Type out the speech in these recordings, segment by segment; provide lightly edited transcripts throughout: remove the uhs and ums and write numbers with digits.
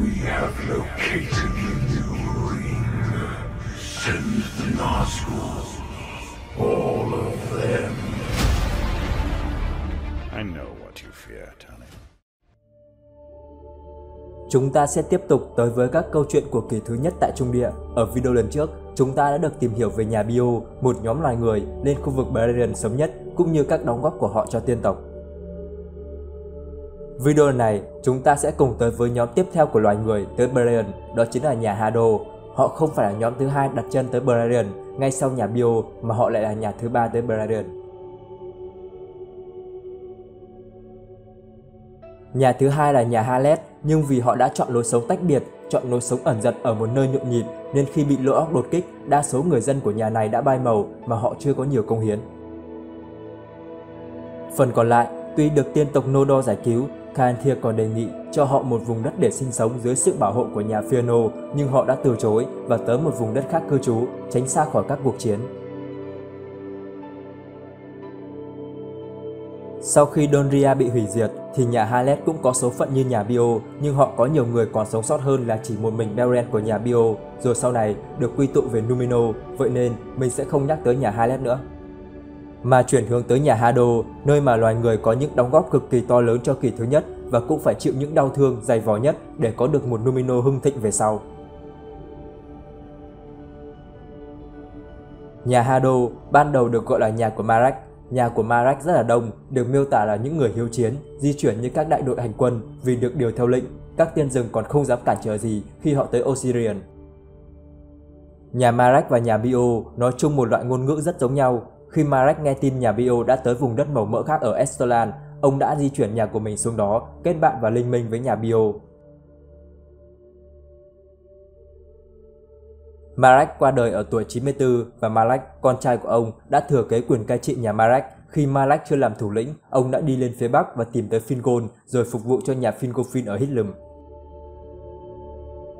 We have located the new ring. Send the Nazgûl. All of them. I know what you fear, Tony. Chúng ta sẽ tiếp tục tới với các câu chuyện của kỳ thứ nhất tại Trung Địa. Ở video lần trước, chúng ta đã được tìm hiểu về nhà Bio, một nhóm loài người lên khu vực Beleriand sớm nhất, cũng như các đóng góp của họ cho tiên tộc. Video lần này, chúng ta sẽ cùng tới với nhóm tiếp theo của loài người tới Beleriand, đó chính là nhà Haddo. Họ không phải là nhóm thứ hai đặt chân tới Beleriand ngay sau nhà Bio, mà họ lại là nhà thứ ba tới Beleriand. Nhà thứ hai là nhà Halet, nhưng vì họ đã chọn lối sống tách biệt, chọn lối sống ẩn dật ở một nơi nhộn nhịp, nên khi bị lũ óc đột kích, đa số người dân của nhà này đã bay màu mà họ chưa có nhiều công hiến. Phần còn lại, tuy được tiên tộc Noldor giải cứu, Caranthir còn đề nghị cho họ một vùng đất để sinh sống dưới sự bảo hộ của nhà Fëanor, nhưng họ đã từ chối và tới một vùng đất khác cư trú, tránh xa khỏi các cuộc chiến. Sau khi Donria bị hủy diệt, thì nhà Halet cũng có số phận như nhà Bio, nhưng họ có nhiều người còn sống sót hơn là chỉ một mình Beleriand của nhà Bio, rồi sau này được quy tụ về Númenor, vậy nên mình sẽ không nhắc tới nhà Halet nữa. Mà chuyển hướng tới nhà Haddo, nơi mà loài người có những đóng góp cực kỳ to lớn cho kỳ thứ nhất và cũng phải chịu những đau thương dày vò nhất để có được một Númenor hưng thịnh về sau. Nhà Haddo ban đầu được gọi là nhà của Marek. Nhà của Marek rất là đông, được miêu tả là những người hiếu chiến, di chuyển như các đại đội hành quân vì được điều theo lệnh. Các tiên rừng còn không dám cản trở gì khi họ tới Osirian. Nhà Marek và nhà Bio nói chung một loại ngôn ngữ rất giống nhau. Khi Marek nghe tin nhà Bio đã tới vùng đất màu mỡ khác ở Estolan, ông đã di chuyển nhà của mình xuống đó, kết bạn và liên minh với nhà Bio. Marek qua đời ở tuổi 94 và Malek, con trai của ông, đã thừa kế quyền cai trị nhà Marek. Khi Malek chưa làm thủ lĩnh, ông đã đi lên phía bắc và tìm tới Fingol rồi phục vụ cho nhà Fingolfin ở Hithlum.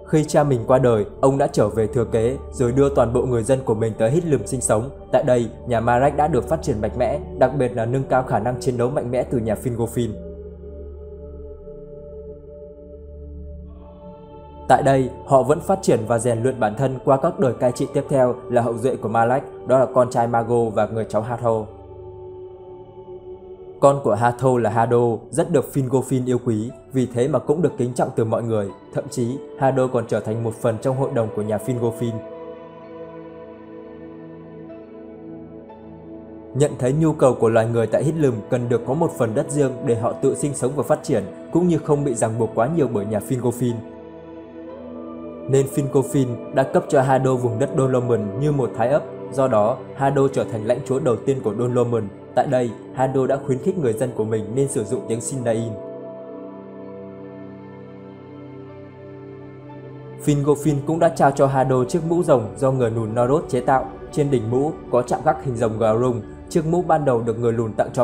Khi cha mình qua đời, ông đã trở về thừa kế rồi đưa toàn bộ người dân của mình tới Hithlum sinh sống. Tại đây, nhà Marek đã được phát triển mạnh mẽ, đặc biệt là nâng cao khả năng chiến đấu mạnh mẽ từ nhà Fingolfin. Tại đây, họ vẫn phát triển và rèn luyện bản thân qua các đời cai trị tiếp theo là hậu duệ của Malek, đó là con trai Mago và người cháu Hatho. Con của Hatho là Haddo rất được Fingolfin yêu quý, vì thế mà cũng được kính trọng từ mọi người, thậm chí Haddo còn trở thành một phần trong hội đồng của nhà Fingolfin. Nhận thấy nhu cầu của loài người tại Hithlum cần được có một phần đất riêng để họ tự sinh sống và phát triển, cũng như không bị ràng buộc quá nhiều bởi nhà Fingolfin. Nên Fingolfin đã cấp cho Haddo vùng đất Dol Lomun như một thái ấp, do đó Haddo trở thành lãnh chúa đầu tiên của Dol Lomun. Tại đây, Haddo đã khuyến khích người dân của mình nên sử dụng tiếng Sindarin. Fingolfin cũng đã trao cho Haddo chiếc mũ rồng do người lùn Norod chế tạo. Trên đỉnh mũ có chạm khắc hình rồng Garung. Chiếc mũ ban đầu được người lùn tặng cho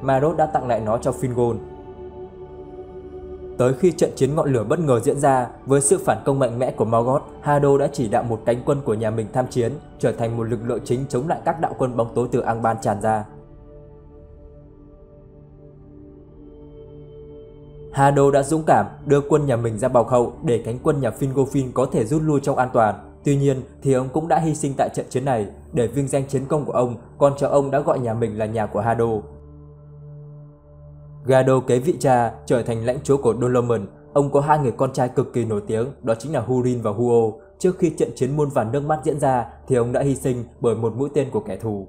Marod đã tặng lại nó cho Fingol. Tới khi trận chiến ngọn lửa bất ngờ diễn ra, với sự phản công mạnh mẽ của Morgoth, Haddo đã chỉ đạo một cánh quân của nhà mình tham chiến, trở thành một lực lượng chính chống lại các đạo quân bóng tối từ Angband tràn ra. Haddo đã dũng cảm đưa quân nhà mình ra bọc hậu để cánh quân nhà Fingolfin có thể rút lui trong an toàn. Tuy nhiên thì ông cũng đã hy sinh tại trận chiến này. Để vinh danh chiến công của ông, con cháu ông đã gọi nhà mình là nhà của Haddo. Gaddo kế vị cha, trở thành lãnh chúa của Dol Lomun. Ông có hai người con trai cực kỳ nổi tiếng, đó chính là Hurin và Huo. Trước khi trận chiến muôn vàn nước mắt diễn ra thì ông đã hy sinh bởi một mũi tên của kẻ thù.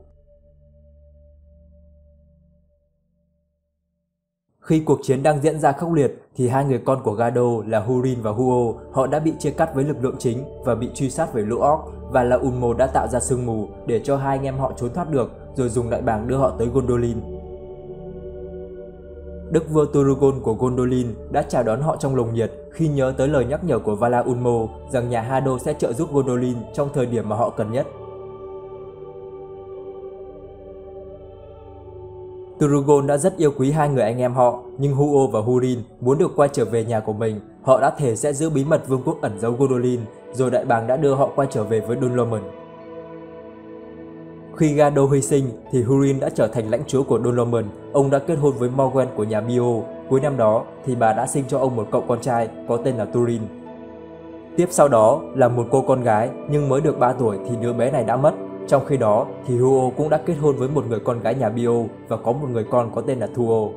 Khi cuộc chiến đang diễn ra khốc liệt thì hai người con của Gaddo là Hurin và Huo, họ đã bị chia cắt với lực lượng chính và bị truy sát bởi lũ orc, và là Ulmo đã tạo ra sương mù để cho hai anh em họ trốn thoát được, rồi dùng đại bàng đưa họ tới Gondolin. Đức vua Turgon của Gondolin đã chào đón họ trong lồng nhiệt khi nhớ tới lời nhắc nhở của Vala Ulmo rằng nhà Haddo sẽ trợ giúp Gondolin trong thời điểm mà họ cần nhất. Turgon đã rất yêu quý hai người anh em họ, nhưng Huo và Hurin muốn được quay trở về nhà của mình. Họ đã thề sẽ giữ bí mật vương quốc ẩn giấu Gondolin, rồi đại bàng đã đưa họ quay trở về với Dol Lomun. Khi Gaddo hy sinh thì Hurin đã trở thành lãnh chúa của Dol Lomun. Ông đã kết hôn với Morgwen của nhà Bio. Cuối năm đó thì bà đã sinh cho ông một cậu con trai có tên là Turin. Tiếp sau đó là một cô con gái, nhưng mới được 3 tuổi thì đứa bé này đã mất. Trong khi đó thì Huo cũng đã kết hôn với một người con gái nhà Bio và có một người con có tên là Thuo.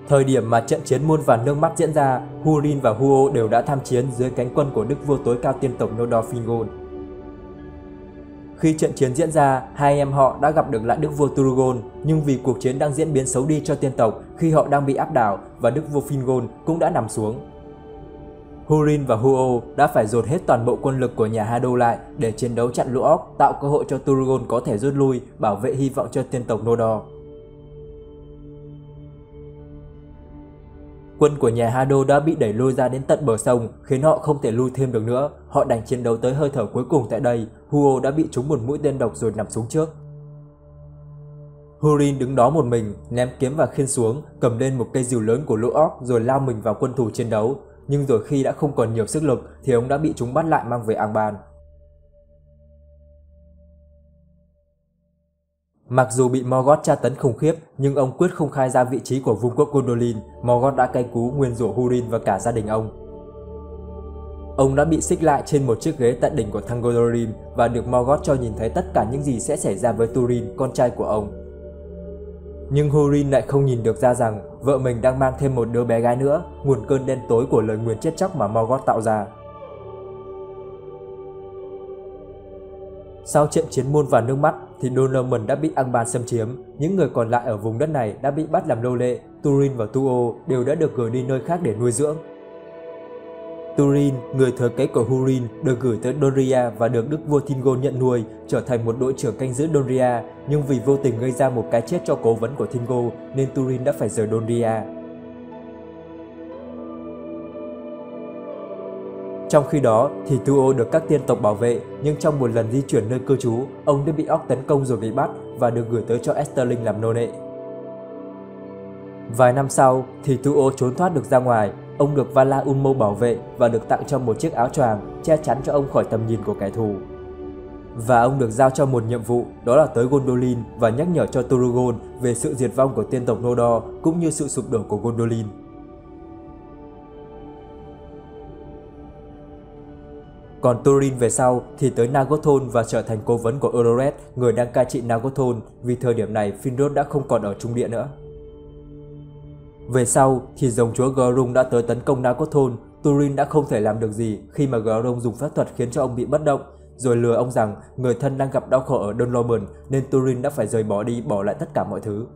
Thời điểm mà trận chiến muôn vàn nước mắt diễn ra, Húrin và Huo đều đã tham chiến dưới cánh quân của đức vua tối cao tiên tộc Noldor Fingon. Khi trận chiến diễn ra, hai anh em họ đã gặp được lại đức vua Turgon, nhưng vì cuộc chiến đang diễn biến xấu đi cho tiên tộc khi họ đang bị áp đảo và đức vua Fingon cũng đã nằm xuống. Húrin và Huo đã phải dồn hết toàn bộ quân lực của nhà Haddo lại để chiến đấu chặn lũ orc, tạo cơ hội cho Turgon có thể rút lui, bảo vệ hy vọng cho tiên tộc Noldor. Quân của nhà Haddo đã bị đẩy lùi ra đến tận bờ sông, khiến họ không thể lui thêm được nữa. Họ đành chiến đấu tới hơi thở cuối cùng tại đây. Huo đã bị trúng một mũi tên độc rồi nằm xuống trước. Húrin đứng đó một mình, ném kiếm và khiên xuống, cầm lên một cây rìu lớn của lũ orc rồi lao mình vào quân thù chiến đấu. Nhưng rồi khi đã không còn nhiều sức lực thì ông đã bị chúng bắt lại mang về Angband. Mặc dù bị Morgoth tra tấn khủng khiếp, nhưng ông quyết không khai ra vị trí của vương quốc Gondolin. Morgoth đã cay cú nguyền rủa Húrin và cả gia đình ông. Ông đã bị xích lại trên một chiếc ghế tại đỉnh của Thangorodrim và được Morgoth cho nhìn thấy tất cả những gì sẽ xảy ra với Turin, con trai của ông. Nhưng Húrin lại không nhìn được ra rằng vợ mình đang mang thêm một đứa bé gái nữa, nguồn cơn đen tối của lời nguyền chết chóc mà Morgoth tạo ra. Sau trận chiến muôn vàn nước mắt thì Dol Amon đã bị Angband xâm chiếm, những người còn lại ở vùng đất này đã bị bắt làm nô lệ. Turin và Tuo đều đã được gửi đi nơi khác để nuôi dưỡng. Turin, người thừa kế của Húrin, được gửi tới Donria và được đức vua Thingol nhận nuôi, trở thành một đội trưởng canh giữ Donria, nhưng vì vô tình gây ra một cái chết cho cố vấn của Thingol nên Turin đã phải rời Donria. Trong khi đó thì Tuo được các tiên tộc bảo vệ, nhưng trong một lần di chuyển nơi cư trú, ông đã bị orc tấn công rồi bị bắt và được gửi tới cho Esterling làm nô lệ. Vài năm sau thì Tuo trốn thoát được ra ngoài, ông được Vala Unmo bảo vệ và được tặng cho một chiếc áo choàng che chắn cho ông khỏi tầm nhìn của kẻ thù. Và ông được giao cho một nhiệm vụ, đó là tới Gondolin và nhắc nhở cho Turgon về sự diệt vong của tiên tộc Noldor cũng như sự sụp đổ của Gondolin. Còn Turin về sau thì tới Nargothrond và trở thành cố vấn của Eodored, người đang cai trị Nargothrond, vì thời điểm này Finrod đã không còn ở Trung Địa nữa. Về sau thì rồng chúa Gorung đã tới tấn công Nargothrond. Turin đã không thể làm được gì khi mà Gorung dùng phép thuật khiến cho ông bị bất động, rồi lừa ông rằng người thân đang gặp đau khổ ở Dol Amon nên Turin đã phải rời bỏ đi, bỏ lại tất cả mọi thứ.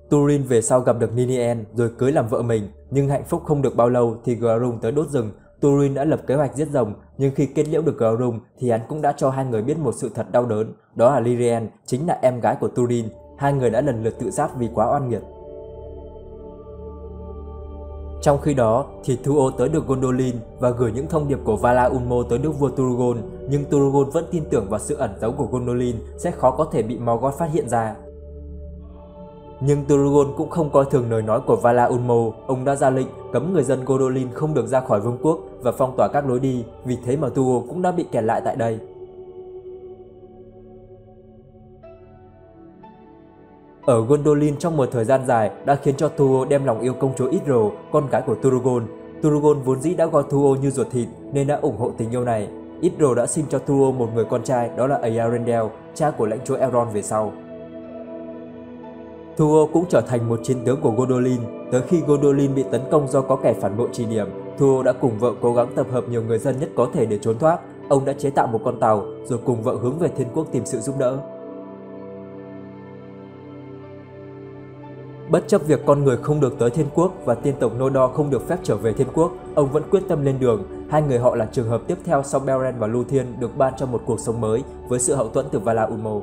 Turin về sau gặp được Ninien rồi cưới làm vợ mình, nhưng hạnh phúc không được bao lâu thì Gorung tới đốt rừng. Turin đã lập kế hoạch giết rồng, nhưng khi kết liễu được Gorung thì hắn cũng đã cho hai người biết một sự thật đau đớn, đó là Lírien chính là em gái của Turin. Hai người đã lần lượt tự sát vì quá oan nghiệt. Trong khi đó thì Thuo tới được Gondolin và gửi những thông điệp của Vala Unmo tới đức vua Turgon, nhưng Turgon vẫn tin tưởng vào sự ẩn giấu của Gondolin sẽ khó có thể bị Morgoth phát hiện ra. Nhưng Turgon cũng không coi thường lời nói của Vala Unmo, ông đã ra lệnh cấm người dân Gondolin không được ra khỏi vương quốc và phong tỏa các lối đi, vì thế mà Tuo cũng đã bị kẹt lại tại đây. Ở Gondolin trong một thời gian dài đã khiến cho Tuo đem lòng yêu công chúa Idril, con gái của Turgon. Turgon vốn dĩ đã coi Tuo như ruột thịt nên đã ủng hộ tình yêu này. Idril đã sinh cho Tuo một người con trai, đó là Eärendil, cha của lãnh chúa Elrond về sau. Thuo cũng trở thành một chiến tướng của Gondolin. Tới khi Gondolin bị tấn công do có kẻ phản bội chỉ điểm, Thuo đã cùng vợ cố gắng tập hợp nhiều người dân nhất có thể để trốn thoát. Ông đã chế tạo một con tàu rồi cùng vợ hướng về Thiên Quốc tìm sự giúp đỡ. Bất chấp việc con người không được tới Thiên Quốc và tiên tộc Noldor không được phép trở về Thiên Quốc, ông vẫn quyết tâm lên đường. Hai người họ là trường hợp tiếp theo sau Beleren và Luthien được ban cho một cuộc sống mới với sự hậu thuẫn từ Vala Unmo.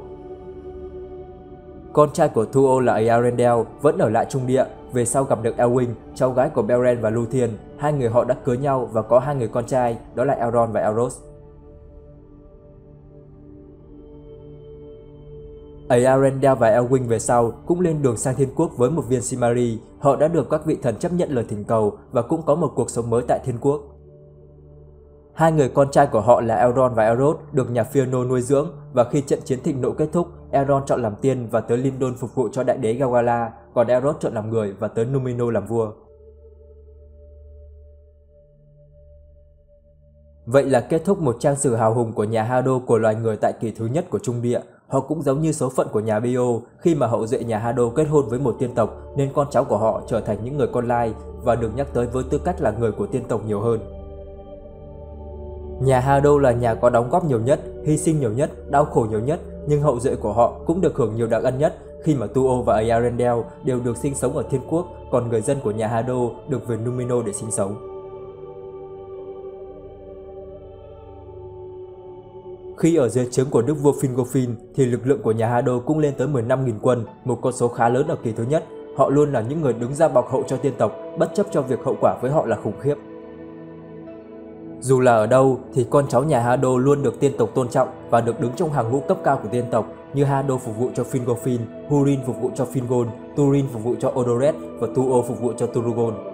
Con trai của Thuo là Eärendil vẫn ở lại Trung Địa, về sau gặp được Elwing, cháu gái của Beleren và Luthien. Hai người họ đã cưới nhau và có hai người con trai, đó là Elrond và Elros. Eärendil và Elwing về sau cũng lên đường sang Thiên Quốc với một viên Simari. Họ đã được các vị thần chấp nhận lời thỉnh cầu và cũng có một cuộc sống mới tại Thiên Quốc. Hai người con trai của họ là Elrond và Elrod được nhà Fëanor nuôi dưỡng, và khi trận chiến thịnh nộ kết thúc Elrond chọn làm tiên và tới Lindon phục vụ cho đại đế Gawala, còn Elrond chọn làm người và tới Númenor làm vua. Vậy là kết thúc một trang sử hào hùng của nhà Hardo của loài người tại kỷ thứ nhất của Trung Địa. Họ cũng giống như số phận của nhà Bio, khi mà hậu duệ nhà Hardo kết hôn với một tiên tộc nên con cháu của họ trở thành những người con lai và được nhắc tới với tư cách là người của tiên tộc nhiều hơn. Nhà Hardo là nhà có đóng góp nhiều nhất, hy sinh nhiều nhất, đau khổ nhiều nhất, nhưng hậu duệ của họ cũng được hưởng nhiều đặc ân nhất khi mà Tuo và Eärendil đều được sinh sống ở Thiên Quốc, còn người dân của nhà Hardo được về Númenor để sinh sống. Khi ở dưới trướng của đức vua Fingolfin thì lực lượng của nhà Hardo cũng lên tới 15.000 quân, một con số khá lớn ở kỳ thứ nhất. Họ luôn là những người đứng ra bọc hậu cho tiên tộc, bất chấp cho việc hậu quả với họ là khủng khiếp. Dù là ở đâu thì con cháu nhà Hardo luôn được tiên tộc tôn trọng và được đứng trong hàng ngũ cấp cao của tiên tộc, như Hardo phục vụ cho Fingolfin, Húrin phục vụ cho Fingol, Túrin phục vụ cho Odoret và Tuo phục vụ cho Turgon.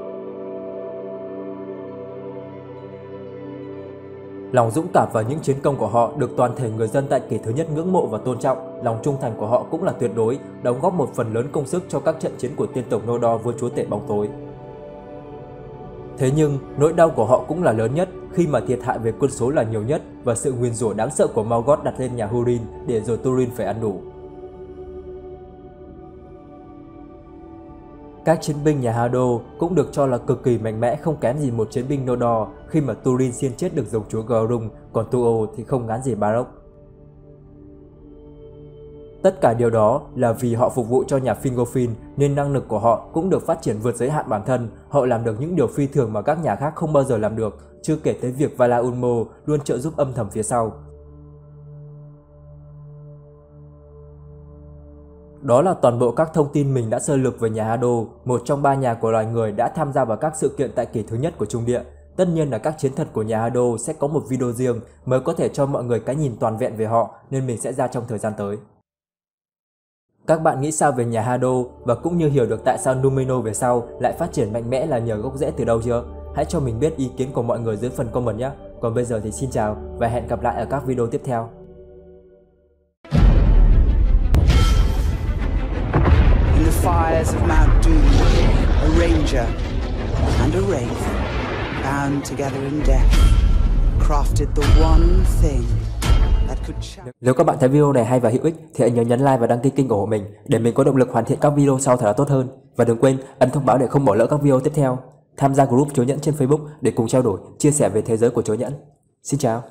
Lòng dũng cảm và những chiến công của họ được toàn thể người dân tại kỷ thứ nhất ngưỡng mộ và tôn trọng. Lòng trung thành của họ cũng là tuyệt đối, đóng góp một phần lớn công sức cho các trận chiến của tiên tộc Nodor với chúa tể bóng tối. Thế nhưng, nỗi đau của họ cũng là lớn nhất khi mà thiệt hại về quân số là nhiều nhất và sự nguyền rủa đáng sợ của Morgoth đặt lên nhà Húrin để rồi Túrin phải ăn đủ. Các chiến binh nhà Hardo cũng được cho là cực kỳ mạnh mẽ, không kém gì một chiến binh Nodor khi mà Túrin xiên chết được dòng chúa Gorung, còn Tuo thì không ngán gì Barok. Tất cả điều đó là vì họ phục vụ cho nhà Fingolfin nên năng lực của họ cũng được phát triển vượt giới hạn bản thân. Họ làm được những điều phi thường mà các nhà khác không bao giờ làm được, chưa kể tới việc Vala Ulmo luôn trợ giúp âm thầm phía sau. Đó là toàn bộ các thông tin mình đã sơ lược về nhà Hardo, một trong 3 nhà của loài người đã tham gia vào các sự kiện tại kỷ thứ nhất của Trung Địa. Tất nhiên là các chiến thuật của nhà Hardo sẽ có một video riêng mới có thể cho mọi người cái nhìn toàn vẹn về họ, nên mình sẽ ra trong thời gian tới. Các bạn nghĩ sao về nhà Hardo và cũng như hiểu được tại sao Númenor về sau lại phát triển mạnh mẽ là nhờ gốc rễ từ đâu chưa? Hãy cho mình biết ý kiến của mọi người dưới phần comment nhé. Còn bây giờ thì xin chào và hẹn gặp lại ở các video tiếp theo. In the fires of Mount Doom, a ranger and a wraith, bound together in death, crafted the one thing that could change. Nếu các bạn thấy video này hay và hữu ích thì hãy nhớ nhấn like và đăng ký kênh ủng hộ mình để mình có động lực hoàn thiện các video sau thật là tốt hơn. Và đừng quên ấn thông báo để không bỏ lỡ các video tiếp theo. Tham gia group Chúa Nhẫn trên Facebook để cùng trao đổi, chia sẻ về thế giới của Chúa Nhẫn. Xin chào.